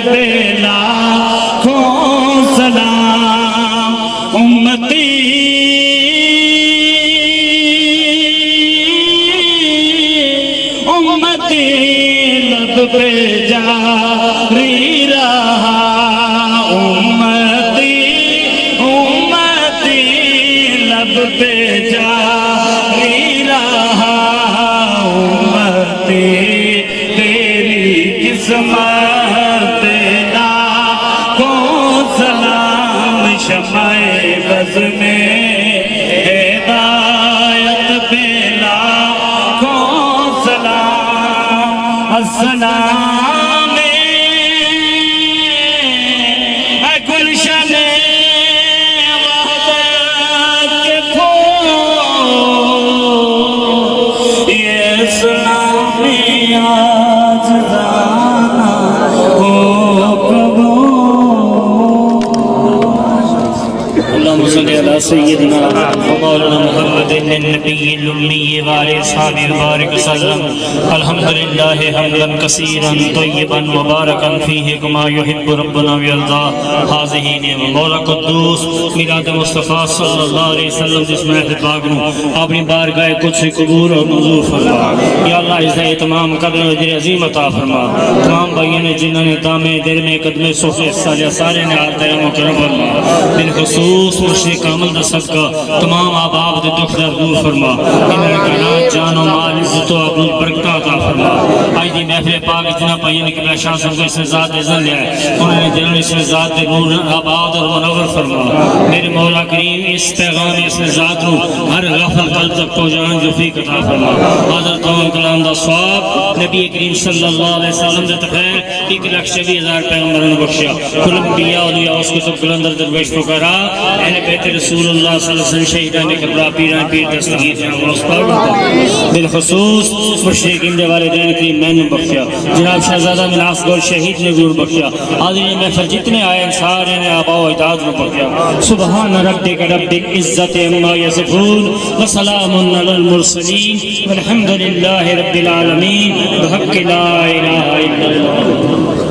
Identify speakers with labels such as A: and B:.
A: پہ لاکھوں سلام امتی امتی لب پہ جاری رہا امتی امتی لب پہ جاری رہا امتی تیری قسمت لاکھوں سلام شمع بز میں ہدایت پہ لاکھوں سلام السلام اے گلشن وحدت کے پھول یہ اسلامی آج دانا ہو اللهم صل على سيدنا ومولانا محمد النبي الأمي وعلى أصحابه وبارك وسلم الحمد لله حمدا كثيرا طيبا مباركا فيه كما يحب ربنا ويرضى هذه نعمة مولا قدوس میلاد مصطفیٰ صلی اللہ علیہ وسلم جس محفل پاک نو اپنی بارگاہ قدس قبول اور منظور فرما یا اللہ عزت تمام قدر و اجر عظیم عطا فرما تمام بھائیوں نے جنہوں نے دامے دل میں قدمے صوفے صالح سارے نے حال تیرم و کرم فرما بالخصوص مرشد کامل دا صدقہ تمام آباب دے دکھ در دور فرما انہوں نے کہنا جان و مال عزت و عبود برکتہ عطا فرما آج دی محفل پاک اتنا پائیوں نے قبلہ شاہ صاحب کو اس میں ذات عزت لیا ہے انہوں نے دلوں اس میں ذات دے نور آباد اور منور فرما میرے مولا کریم اس پیغام اس میں ذات رو ہر غفل قلب تک پہنچان جو فیق عطا فرما حضرت قوم کلام دا صحاب نبی کریم صلی اللہ علیہ وسلم دے تخیر 1,26,000 پیغمبران بخشیا کل انبیاء اولیاء اس کو سب کلندر درویش پکارا اہل بیت رسول اللہ صلی اللہ علیہ وسلم شہیدان کبرا پیران پیر دستگیر جناب اس پر بالخصوص مشرقین دے والدین کریم میں نے بخشیا جناب شہزادہ مناس گول شہید نے ضرور بخشیا حاضرین محفل جتنے آئے سارے نے آبا و اجداد نے بخشیا سبحان ربک رب العزت عما یصفون وسلام علی المرسلین والحمد للہ رب العالمین بحق لا الہ الا اللہ